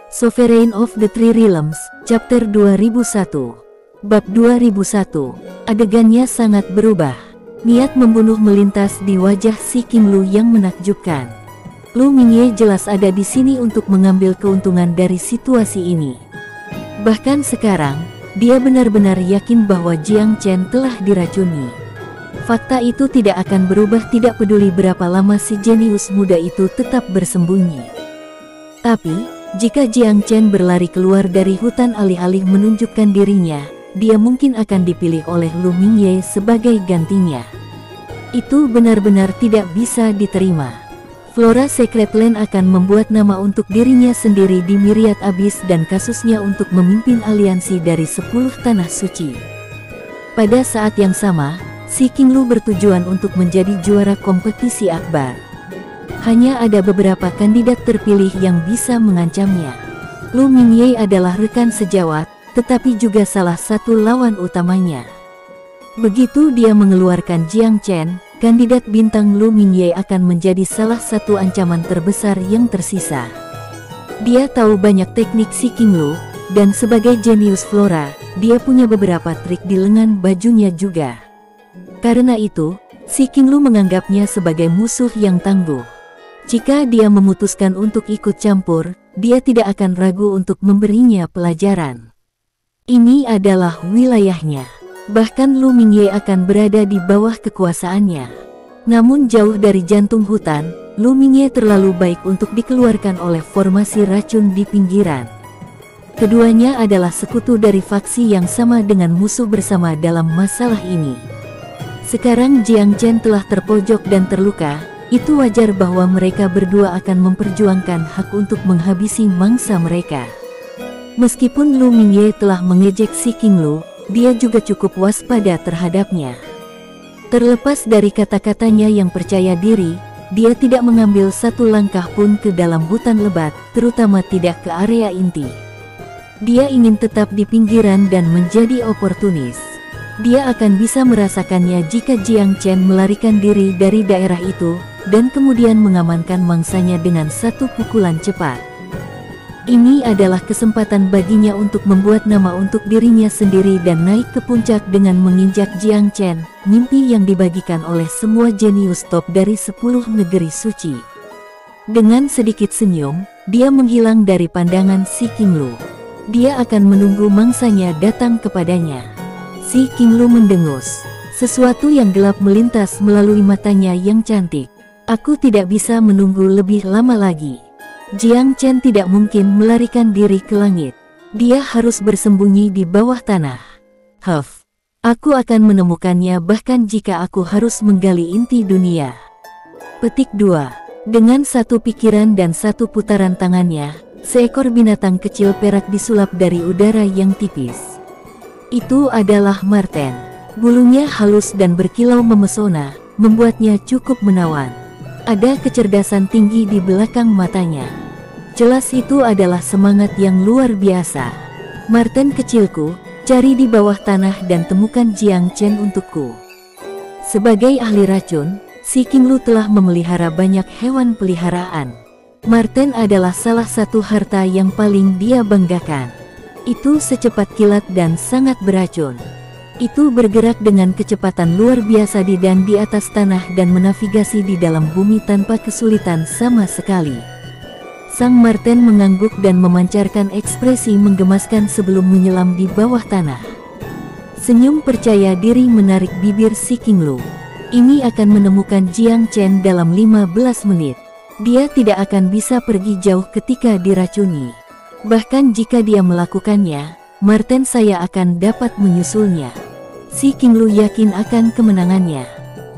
Sovereign of the Three Realms, Chapter 2001. Bab 2001. Adegannya sangat berubah. Niat membunuh melintas di wajah si King Lu yang menakjubkan. Lu Mingye jelas ada di sini untuk mengambil keuntungan dari situasi ini. Bahkan sekarang, dia benar-benar yakin bahwa Jiang Chen telah diracuni. Fakta itu tidak akan berubah tidak peduli berapa lama si jenius muda itu tetap bersembunyi. Tapi, jika Jiang Chen berlari keluar dari hutan alih-alih menunjukkan dirinya, dia mungkin akan dipilih oleh Lu Mingye sebagai gantinya. Itu benar-benar tidak bisa diterima. Flora Secret Land akan membuat nama untuk dirinya sendiri di Myriad Abyss dan kasusnya untuk memimpin aliansi dari 10 tanah suci. Pada saat yang sama, si King Lu bertujuan untuk menjadi juara kompetisi akbar. Hanya ada beberapa kandidat terpilih yang bisa mengancamnya. Lu Mingye adalah rekan sejawat, tetapi juga salah satu lawan utamanya. Begitu dia mengeluarkan Jiang Chen, kandidat bintang Lu Mingye akan menjadi salah satu ancaman terbesar yang tersisa. Dia tahu banyak teknik si King Lu, dan sebagai jenius Flora, dia punya beberapa trik di lengan bajunya juga. Karena itu, si King Lu menganggapnya sebagai musuh yang tangguh. Jika dia memutuskan untuk ikut campur, dia tidak akan ragu untuk memberinya pelajaran. Ini adalah wilayahnya. Bahkan Lu Mingye akan berada di bawah kekuasaannya. Namun jauh dari jantung hutan, Lu Mingye terlalu baik untuk dikeluarkan oleh formasi racun di pinggiran. Keduanya adalah sekutu dari faksi yang sama dengan musuh bersama dalam masalah ini. Sekarang Jiang Chen telah terpojok dan terluka. Itu wajar bahwa mereka berdua akan memperjuangkan hak untuk menghabisi mangsa mereka. Meskipun Lu Mingye telah mengejek si King Lu, dia juga cukup waspada terhadapnya. Terlepas dari kata-katanya yang percaya diri, dia tidak mengambil satu langkah pun ke dalam hutan lebat, terutama tidak ke area inti. Dia ingin tetap di pinggiran dan menjadi oportunis. Dia akan bisa merasakannya jika Jiang Chen melarikan diri dari daerah itu, dan kemudian mengamankan mangsanya dengan satu pukulan cepat. Ini adalah kesempatan baginya untuk membuat nama untuk dirinya sendiri dan naik ke puncak dengan menginjak Jiang Chen, mimpi yang dibagikan oleh semua jenius top dari 10 negeri suci. Dengan sedikit senyum, dia menghilang dari pandangan si King Lu. Dia akan menunggu mangsanya datang kepadanya. Si King Lu mendengus. Sesuatu yang gelap melintas melalui matanya yang cantik. Aku tidak bisa menunggu lebih lama lagi. Jiang Chen tidak mungkin melarikan diri ke langit. Dia harus bersembunyi di bawah tanah. Huff. Aku akan menemukannya bahkan jika aku harus menggali inti dunia. Petik 2. Dengan satu pikiran dan satu putaran tangannya, seekor binatang kecil perak disulap dari udara yang tipis. Itu adalah marten. Bulunya halus dan berkilau memesona, membuatnya cukup menawan. Ada kecerdasan tinggi di belakang matanya. Jelas itu adalah semangat yang luar biasa. Marten kecilku, cari di bawah tanah dan temukan Jiang Chen untukku. Sebagai ahli racun, si King Lu telah memelihara banyak hewan peliharaan. Marten adalah salah satu harta yang paling dia banggakan. Itu secepat kilat dan sangat beracun. Itu bergerak dengan kecepatan luar biasa di dan di atas tanah dan menavigasi di dalam bumi tanpa kesulitan sama sekali. Sang marten mengangguk dan memancarkan ekspresi menggemaskan sebelum menyelam di bawah tanah. Senyum percaya diri menarik bibir si King Lu. Ini akan menemukan Jiang Chen dalam 15 menit. Dia tidak akan bisa pergi jauh ketika diracuni. Bahkan jika dia melakukannya, marten saya akan dapat menyusulnya. Si King Lu yakin akan kemenangannya.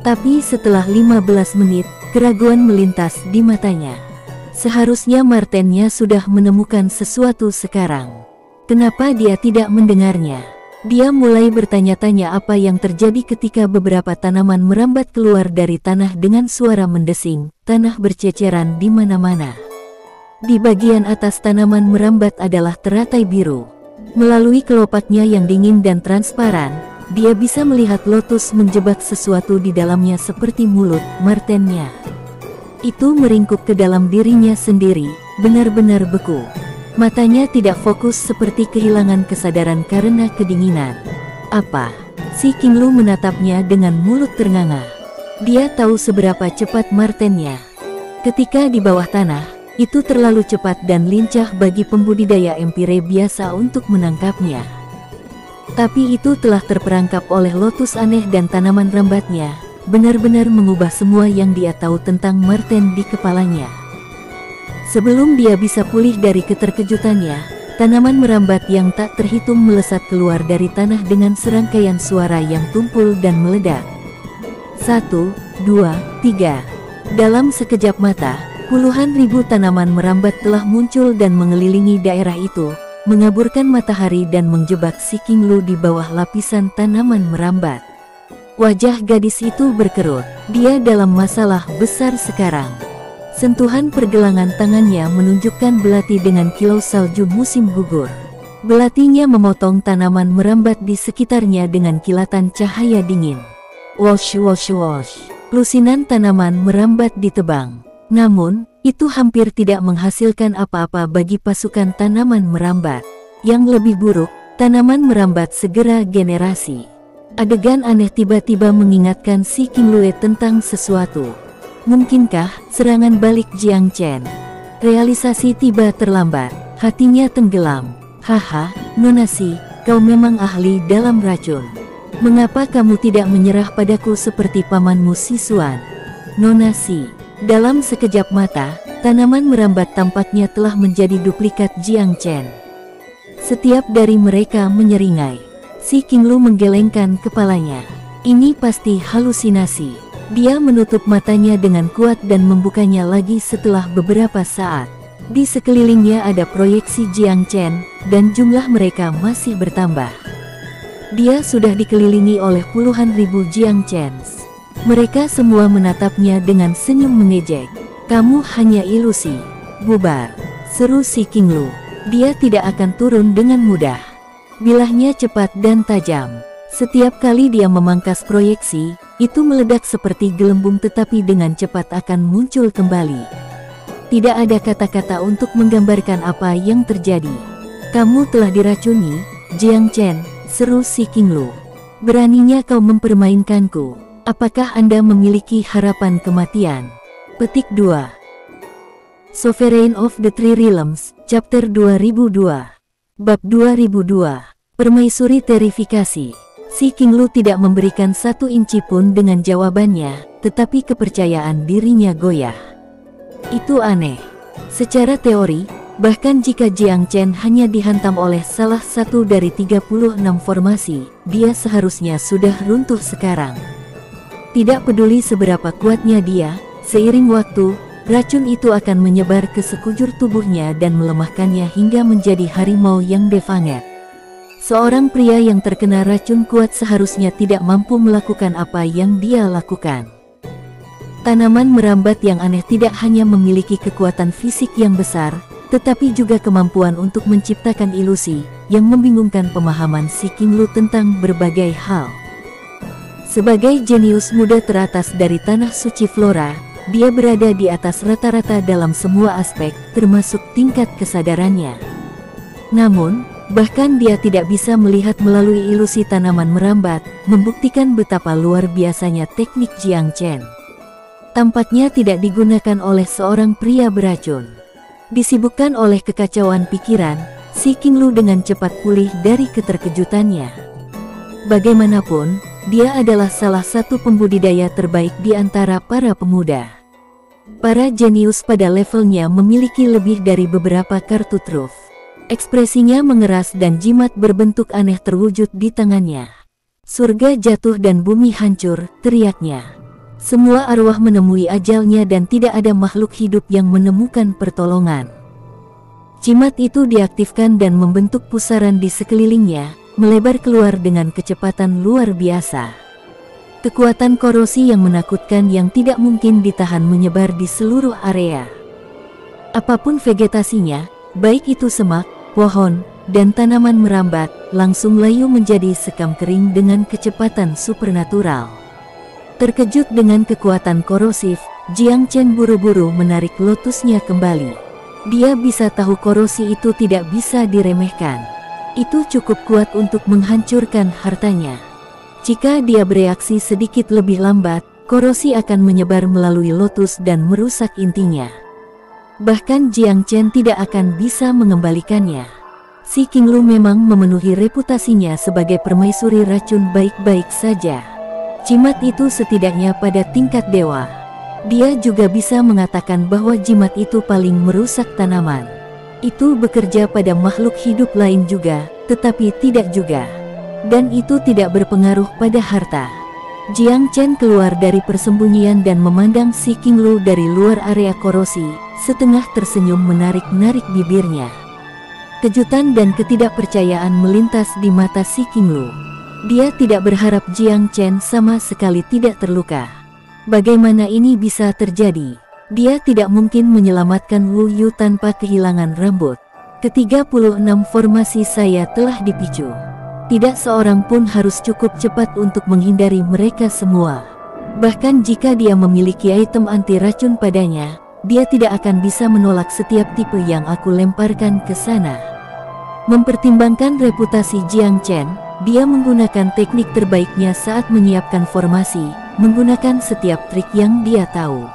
Tapi setelah 15 menit, keraguan melintas di matanya. Seharusnya martennya sudah menemukan sesuatu sekarang. Kenapa dia tidak mendengarnya? Dia mulai bertanya-tanya apa yang terjadi ketika beberapa tanaman merambat keluar dari tanah dengan suara mendesing. Tanah berceceran di mana-mana. Di bagian atas tanaman merambat adalah teratai biru. Melalui kelopaknya yang dingin dan transparan, dia bisa melihat lotus menjebak sesuatu di dalamnya seperti mulut martennya. Itu meringkuk ke dalam dirinya sendiri, benar-benar beku. Matanya tidak fokus seperti kehilangan kesadaran karena kedinginan. Apa? Si King Lu menatapnya dengan mulut ternganga. Dia tahu seberapa cepat martennya. Ketika di bawah tanah, itu terlalu cepat dan lincah bagi pembudidaya empire biasa untuk menangkapnya. Tapi itu telah terperangkap oleh lotus aneh dan tanaman rambatnya, benar-benar mengubah semua yang dia tahu tentang marten di kepalanya. Sebelum dia bisa pulih dari keterkejutannya, tanaman merambat yang tak terhitung melesat keluar dari tanah dengan serangkaian suara yang tumpul dan meledak. 1, 2, 3. Dalam sekejap mata, puluhan ribu tanaman merambat telah muncul dan mengelilingi daerah itu, mengaburkan matahari dan menjebak si King Lu di bawah lapisan tanaman merambat. Wajah gadis itu berkerut. Dia dalam masalah besar sekarang. Sentuhan pergelangan tangannya menunjukkan belati dengan kilau salju musim gugur. Belatinya memotong tanaman merambat di sekitarnya dengan kilatan cahaya dingin. Wosh wosh wosh. Lusinan tanaman merambat ditebang. Namun, itu hampir tidak menghasilkan apa-apa bagi pasukan tanaman merambat. Yang lebih buruk, tanaman merambat segera generasi. Adegan aneh tiba-tiba mengingatkan si King Lue tentang sesuatu. Mungkinkah serangan balik Jiang Chen? Realisasi tiba terlambat, hatinya tenggelam. Haha, Nona Si, kau memang ahli dalam racun. Mengapa kamu tidak menyerah padaku seperti pamanmu Si Xuan? Nona Si. Dalam sekejap mata, tanaman merambat tampaknya telah menjadi duplikat Jiang Chen. Setiap dari mereka menyeringai. Si King Lu menggelengkan kepalanya. Ini pasti halusinasi. Dia menutup matanya dengan kuat dan membukanya lagi setelah beberapa saat. Di sekelilingnya ada proyeksi Jiang Chen, dan jumlah mereka masih bertambah. Dia sudah dikelilingi oleh puluhan ribu Jiang Chen. Mereka semua menatapnya dengan senyum mengejek. Kamu hanya ilusi. Bubar, seru si King Lu. Dia tidak akan turun dengan mudah. Bilahnya cepat dan tajam. Setiap kali dia memangkas proyeksi, itu meledak seperti gelembung tetapi dengan cepat akan muncul kembali. Tidak ada kata-kata untuk menggambarkan apa yang terjadi. Kamu telah diracuni, Jiang Chen, seru si King Lu. Beraninya kau mempermainkanku. Apakah Anda memiliki harapan kematian? Petik 2. Sovereign of the Three Realms, Chapter 2002. Bab 2002. Permaisuri Terifikasi. Si King Lu tidak memberikan satu inci pun dengan jawabannya, tetapi kepercayaan dirinya goyah. Itu aneh. Secara teori, bahkan jika Jiang Chen hanya dihantam oleh salah satu dari 36 formasi, dia seharusnya sudah runtuh sekarang. Tidak peduli seberapa kuatnya dia, seiring waktu, racun itu akan menyebar ke sekujur tubuhnya dan melemahkannya hingga menjadi harimau yang defanget. Seorang pria yang terkena racun kuat seharusnya tidak mampu melakukan apa yang dia lakukan. Tanaman merambat yang aneh tidak hanya memiliki kekuatan fisik yang besar, tetapi juga kemampuan untuk menciptakan ilusi, yang membingungkan pemahaman si King Lu tentang berbagai hal. Sebagai jenius muda teratas dari tanah suci Flora, dia berada di atas rata-rata dalam semua aspek, termasuk tingkat kesadarannya. Namun, bahkan dia tidak bisa melihat melalui ilusi tanaman merambat, membuktikan betapa luar biasanya teknik Jiang Chen. Tampaknya tidak digunakan oleh seorang pria beracun. Disibukkan oleh kekacauan pikiran, si King Lu dengan cepat pulih dari keterkejutannya. Bagaimanapun, dia adalah salah satu pembudidaya terbaik di antara para pemuda. Para jenius pada levelnya memiliki lebih dari beberapa kartu truf. Ekspresinya mengeras dan jimat berbentuk aneh terwujud di tangannya. Surga jatuh dan bumi hancur, teriaknya. Semua arwah menemui ajalnya dan tidak ada makhluk hidup yang menemukan pertolongan. Jimat itu diaktifkan dan membentuk pusaran di sekelilingnya, melebar keluar dengan kecepatan luar biasa. Kekuatan korosi yang menakutkan yang tidak mungkin ditahan menyebar di seluruh area. Apapun vegetasinya, baik itu semak, pohon, dan tanaman merambat, langsung layu menjadi sekam kering dengan kecepatan supernatural. Terkejut dengan kekuatan korosif, Jiang Chen buru-buru menarik lotusnya kembali. Dia bisa tahu korosi itu tidak bisa diremehkan. Itu cukup kuat untuk menghancurkan hartanya. Jika dia bereaksi sedikit lebih lambat, korosi akan menyebar melalui lotus dan merusak intinya. Bahkan Jiang Chen tidak akan bisa mengembalikannya. Si Qinglu memang memenuhi reputasinya sebagai permaisuri racun baik-baik saja. Jimat itu setidaknya pada tingkat dewa. Dia juga bisa mengatakan bahwa jimat itu paling merusak tanaman. Itu bekerja pada makhluk hidup lain juga, tetapi tidak juga. Dan itu tidak berpengaruh pada harta. Jiang Chen keluar dari persembunyian dan memandang si Qinglu dari luar area korosi, setengah tersenyum menarik-narik bibirnya. Kejutan dan ketidakpercayaan melintas di mata si Qinglu. Dia tidak berharap Jiang Chen sama sekali tidak terluka. Bagaimana ini bisa terjadi? Dia tidak mungkin menyelamatkan Wu Yu tanpa kehilangan rambut. Ke-36 formasi saya telah dipicu. Tidak seorang pun harus cukup cepat untuk menghindari mereka semua. Bahkan jika dia memiliki item anti racun padanya, dia tidak akan bisa menolak setiap tipe yang aku lemparkan ke sana. Mempertimbangkan reputasi Jiang Chen, dia menggunakan teknik terbaiknya saat menyiapkan formasi, menggunakan setiap trik yang dia tahu.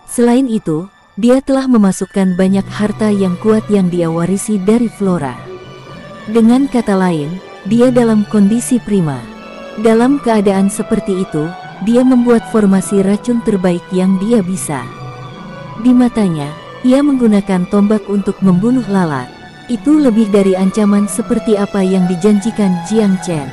Selain itu, dia telah memasukkan banyak harta yang kuat yang dia warisi dari Flora. Dengan kata lain, dia dalam kondisi prima. Dalam keadaan seperti itu, dia membuat formasi racun terbaik yang dia bisa. Di matanya, ia menggunakan tombak untuk membunuh lalat. Itu lebih dari ancaman seperti apa yang dijanjikan Jiang Chen.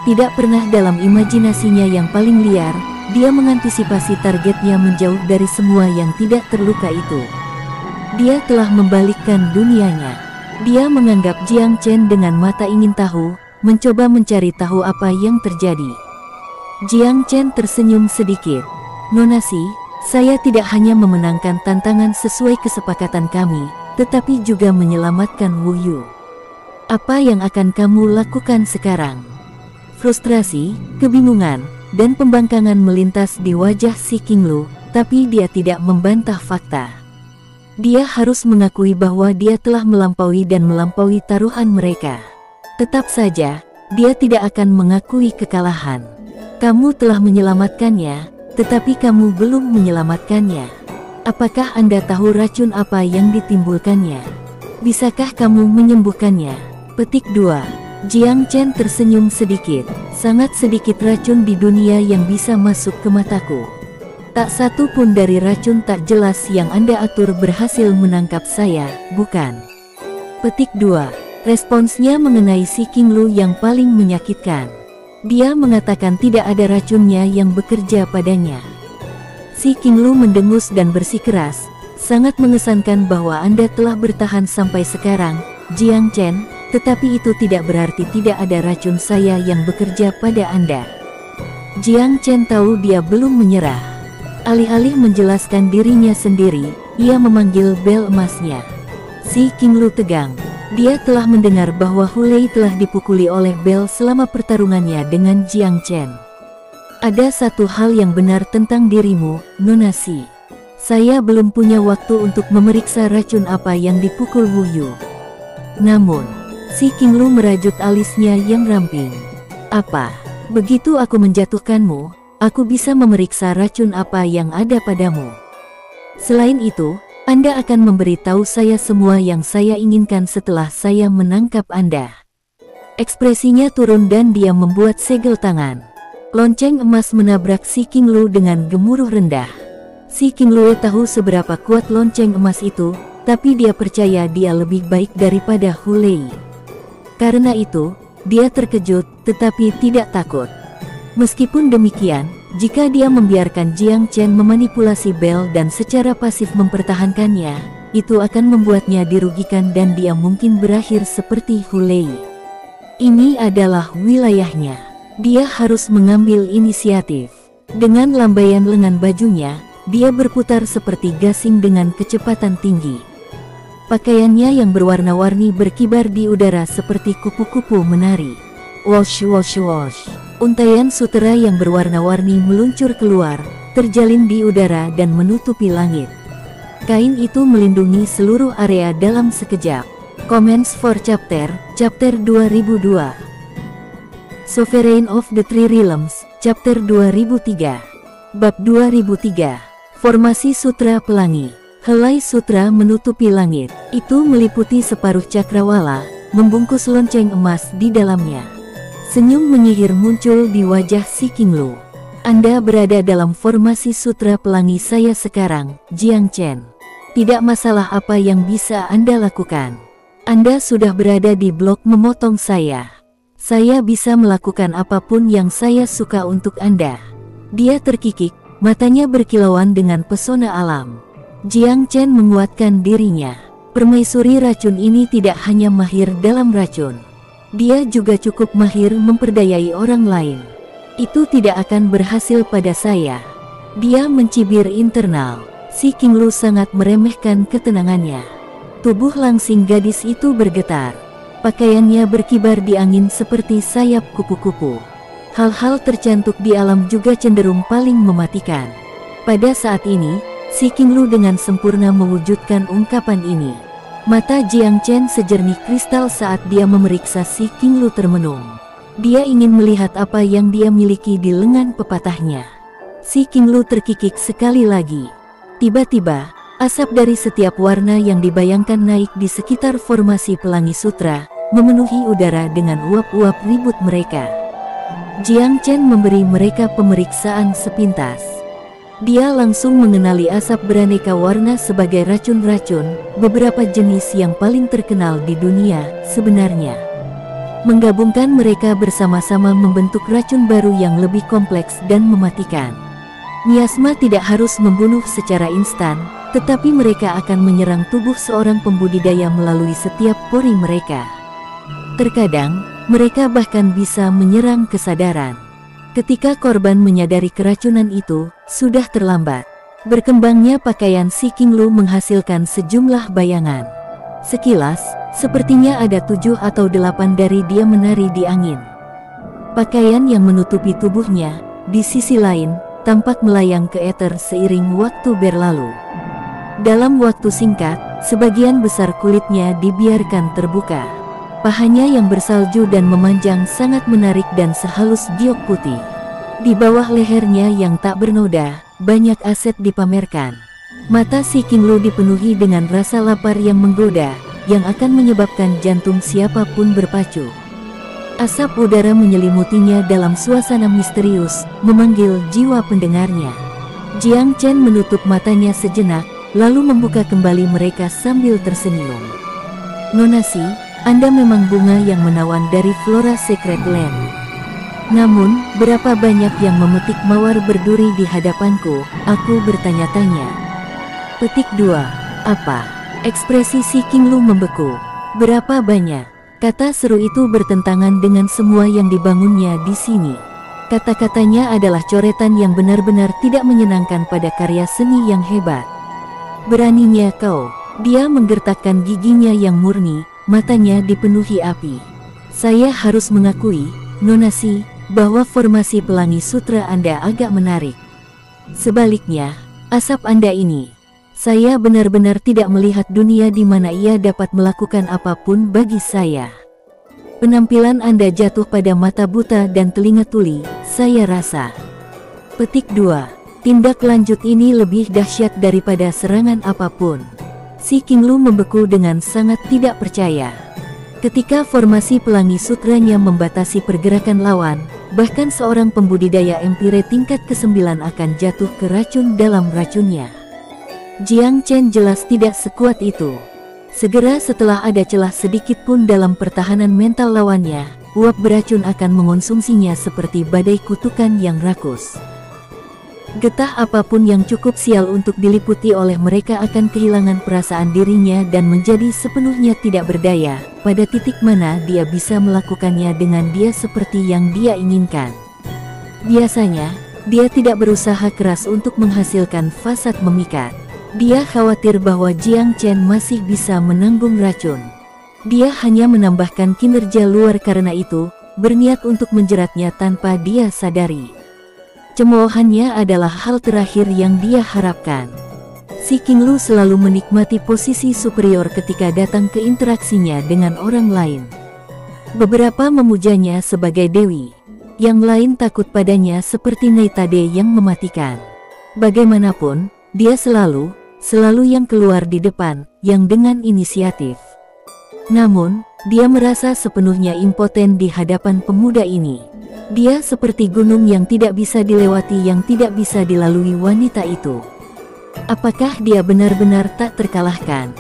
Tidak pernah dalam imajinasinya yang paling liar, dia mengantisipasi targetnya menjauh dari semua yang tidak terluka itu. Dia telah membalikkan dunianya. Dia menganggap Jiang Chen dengan mata ingin tahu, mencoba mencari tahu apa yang terjadi. Jiang Chen tersenyum sedikit. "Nonasi, saya tidak hanya memenangkan tantangan sesuai kesepakatan kami, tetapi juga menyelamatkan Wu Yu. Apa yang akan kamu lakukan sekarang?" Frustrasi, kebingungan, dan pembangkangan melintas di wajah si Qinglu, tapi dia tidak membantah fakta. Dia harus mengakui bahwa dia telah melampaui taruhan mereka. Tetap saja, dia tidak akan mengakui kekalahan. Kamu telah menyelamatkannya, tetapi kamu belum menyelamatkannya. Apakah Anda tahu racun apa yang ditimbulkannya? Bisakah kamu menyembuhkannya? Petik 2. Jiang Chen tersenyum sedikit. Sangat sedikit racun di dunia yang bisa masuk ke mataku. Tak satu pun dari racun tak jelas yang Anda atur berhasil menangkap saya, bukan? Petik 2. Responsnya mengenai si Qinglu yang paling menyakitkan. Dia mengatakan tidak ada racunnya yang bekerja padanya. Si Qinglu mendengus dan bersikeras. Sangat mengesankan bahwa Anda telah bertahan sampai sekarang, Jiang Chen, tetapi itu tidak berarti tidak ada racun saya yang bekerja pada Anda. Jiang Chen tahu dia belum menyerah. Alih-alih menjelaskan dirinya sendiri, ia memanggil bel emasnya. Si Qinglu tegang. Dia telah mendengar bahwa Hulei telah dipukuli oleh bel selama pertarungannya dengan Jiang Chen. Ada satu hal yang benar tentang dirimu, Nonasi. Saya belum punya waktu untuk memeriksa racun apa yang dipukul Wu Yu. Namun, si Qinglu merajut alisnya yang ramping. Apa? Begitu aku menjatuhkanmu, aku bisa memeriksa racun apa yang ada padamu. Selain itu, Anda akan memberitahu saya semua yang saya inginkan setelah saya menangkap Anda. Ekspresinya turun dan dia membuat segel tangan. Lonceng emas menabrak si Qinglu dengan gemuruh rendah. Si Qinglu tahu seberapa kuat lonceng emas itu, tapi dia percaya dia lebih baik daripada Hulei. Karena itu, dia terkejut, tetapi tidak takut. Meskipun demikian, jika dia membiarkan Jiang Chen memanipulasi bel dan secara pasif mempertahankannya, itu akan membuatnya dirugikan dan dia mungkin berakhir seperti Hulei. Ini adalah wilayahnya. Dia harus mengambil inisiatif. Dengan lambaian lengan bajunya, dia berputar seperti gasing dengan kecepatan tinggi. Pakaiannya yang berwarna-warni berkibar di udara seperti kupu-kupu menari. Wosh wosh wosh. Untaian sutera yang berwarna-warni meluncur keluar, terjalin di udara dan menutupi langit. Kain itu melindungi seluruh area dalam sekejap. Comments for chapter 2002. Sovereign of the Three Realms, chapter 2003. Bab 2003. Formasi Sutra Pelangi. Helai sutra menutupi langit, itu meliputi separuh cakrawala, membungkus lonceng emas di dalamnya. Senyum menyihir muncul di wajah si King Lu. Anda berada dalam formasi sutra pelangi saya sekarang, Jiang Chen. Tidak masalah apa yang bisa Anda lakukan. Anda sudah berada di blok memotong saya. Saya bisa melakukan apapun yang saya suka untuk Anda. Dia terkikik, matanya berkilauan dengan pesona alam. Jiang Chen menguatkan dirinya. Permaisuri racun ini tidak hanya mahir dalam racun. Dia juga cukup mahir memperdayai orang lain. Itu tidak akan berhasil pada saya. Dia mencibir internal. Si King Lu sangat meremehkan ketenangannya. Tubuh langsing gadis itu bergetar. Pakaiannya berkibar di angin seperti sayap kupu-kupu. Hal-hal tercantik di alam juga cenderung paling mematikan. Pada saat ini, si King Lu dengan sempurna mewujudkan ungkapan ini. Mata Jiang Chen sejernih kristal saat dia memeriksa si King Lu termenung. Dia ingin melihat apa yang dia miliki di lengan pepatahnya. Si King Lu terkikik sekali lagi. Tiba-tiba, asap dari setiap warna yang dibayangkan naik di sekitar formasi pelangi sutra, memenuhi udara dengan uap-uap ribut mereka. Jiang Chen memberi mereka pemeriksaan sepintas. Dia langsung mengenali asap beraneka warna sebagai racun-racun, beberapa jenis yang paling terkenal di dunia sebenarnya. Menggabungkan mereka bersama-sama membentuk racun baru yang lebih kompleks dan mematikan. Miasma tidak harus membunuh secara instan, tetapi mereka akan menyerang tubuh seorang pembudidaya melalui setiap pori mereka. Terkadang, mereka bahkan bisa menyerang kesadaran. Ketika korban menyadari keracunan itu, sudah terlambat. Berkembangnya pakaian si King Lu menghasilkan sejumlah bayangan. Sekilas, sepertinya ada 7 atau 8 dari dia menari di angin. Pakaian yang menutupi tubuhnya, di sisi lain, tampak melayang ke eter seiring waktu berlalu. Dalam waktu singkat, sebagian besar kulitnya dibiarkan terbuka. Pahanya yang bersalju dan memanjang sangat menarik dan sehalus giok putih. Di bawah lehernya yang tak bernoda, banyak aset dipamerkan. Mata si King Lu dipenuhi dengan rasa lapar yang menggoda, yang akan menyebabkan jantung siapapun berpacu. Asap udara menyelimutinya dalam suasana misterius, memanggil jiwa pendengarnya. Jiang Chen menutup matanya sejenak, lalu membuka kembali mereka sambil tersenyum. "Nonasi, Anda memang bunga yang menawan dari Flora Secret Land. Namun, berapa banyak yang memetik mawar berduri di hadapanku?" Aku bertanya-tanya. Petik 2. Apa? Ekspresi si King Lu membeku. Berapa banyak? Kata seru itu bertentangan dengan semua yang dibangunnya di sini. Kata-katanya adalah coretan yang benar-benar tidak menyenangkan pada karya seni yang hebat. "Beraninya kau." Dia menggertakkan giginya yang murni, matanya dipenuhi api. "Saya harus mengakui, Nonasi, bahwa formasi pelangi sutra Anda agak menarik. Sebaliknya, asap Anda ini, saya benar-benar tidak melihat dunia di mana ia dapat melakukan apapun bagi saya. Penampilan Anda jatuh pada mata buta dan telinga tuli, saya rasa." Petik 2. Tindak lanjut ini lebih dahsyat daripada serangan apapun. Si King Lu membeku dengan sangat tidak percaya. Ketika formasi pelangi sutranya membatasi pergerakan lawan, bahkan seorang pembudidaya empire tingkat ke-9 akan jatuh ke racun dalam racunnya. Jiang Chen jelas tidak sekuat itu. Segera setelah ada celah sedikit pun dalam pertahanan mental lawannya, uap beracun akan mengonsumsinya seperti badai kutukan yang rakus. Getah apapun yang cukup sial untuk diliputi oleh mereka akan kehilangan perasaan dirinya dan menjadi sepenuhnya tidak berdaya, pada titik mana dia bisa melakukannya dengan dia seperti yang dia inginkan. Biasanya, dia tidak berusaha keras untuk menghasilkan fasad memikat. Dia khawatir bahwa Jiang Chen masih bisa menanggung racun. Dia hanya menambahkan kinerja luar karena itu, berniat untuk menjeratnya tanpa dia sadari. Cemoohannya adalah hal terakhir yang dia harapkan. Si Qinglu selalu menikmati posisi superior ketika datang ke interaksinya dengan orang lain. Beberapa memujanya sebagai dewi, yang lain takut padanya seperti Neitade yang mematikan. Bagaimanapun, dia selalu yang keluar di depan, yang dengan inisiatif. Namun, dia merasa sepenuhnya impoten di hadapan pemuda ini. Dia seperti gunung yang tidak bisa dilewati, yang tidak bisa dilalui wanita itu. Apakah dia benar-benar tak terkalahkan?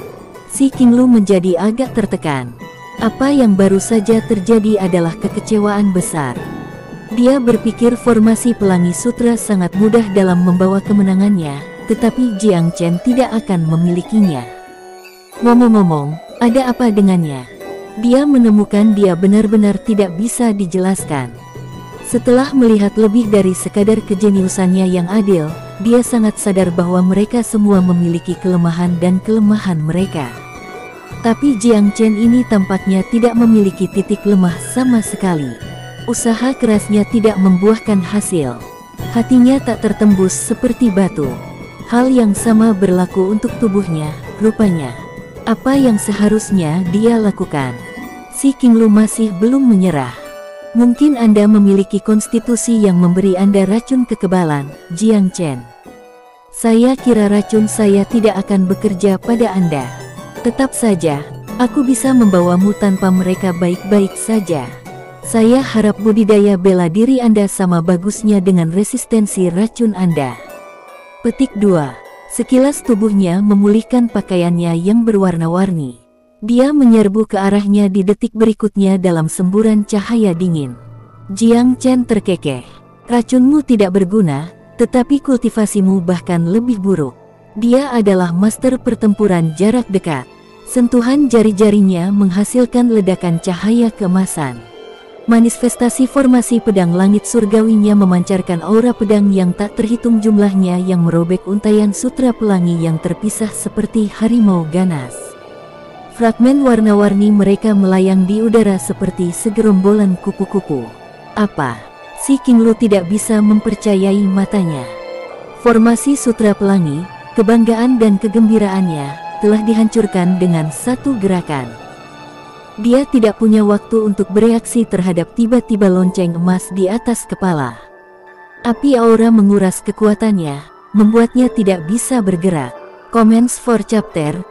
Si Qinglu menjadi agak tertekan. Apa yang baru saja terjadi adalah kekecewaan besar. Dia berpikir formasi Pelangi Sutra sangat mudah dalam membawa kemenangannya, tetapi Jiang Chen tidak akan memilikinya. Ngomong-ngomong, ada apa dengannya? Dia menemukan dia benar-benar tidak bisa dijelaskan. Setelah melihat lebih dari sekadar kejeniusannya yang adil, dia sangat sadar bahwa mereka semua memiliki kelemahan dan kelemahan mereka. Tapi Jiang Chen ini tampaknya tidak memiliki titik lemah sama sekali. Usaha kerasnya tidak membuahkan hasil. Hatinya tak tertembus seperti batu. Hal yang sama berlaku untuk tubuhnya, rupanya. Apa yang seharusnya dia lakukan? Si Qinglu masih belum menyerah. Mungkin Anda memiliki konstitusi yang memberi Anda racun kekebalan, Jiang Chen. Saya kira racun saya tidak akan bekerja pada Anda. Tetap saja, aku bisa membawamu tanpa mereka baik-baik saja. Saya harap budidaya bela diri Anda sama bagusnya dengan resistensi racun Anda. Petik 2. Sekilas tubuhnya memulihkan pakaiannya yang berwarna-warni. Dia menyerbu ke arahnya di detik berikutnya dalam semburan cahaya dingin. Jiang Chen terkekeh. Racunmu tidak berguna, tetapi kultivasimu bahkan lebih buruk. Dia adalah master pertempuran jarak dekat. Sentuhan jari-jarinya menghasilkan ledakan cahaya keemasan. Manifestasi formasi pedang langit surgawinya memancarkan aura pedang yang tak terhitung jumlahnya yang merobek untaian sutra pelangi yang terpisah seperti harimau ganas. Fragmen warna-warni mereka melayang di udara seperti segerombolan kupu-kupu. Apa? Si Qinglu tidak bisa mempercayai matanya. Formasi sutra pelangi, kebanggaan dan kegembiraannya, telah dihancurkan dengan satu gerakan. Dia tidak punya waktu untuk bereaksi terhadap tiba-tiba lonceng emas di atas kepala. Api aura menguras kekuatannya, membuatnya tidak bisa bergerak. Comments for chapter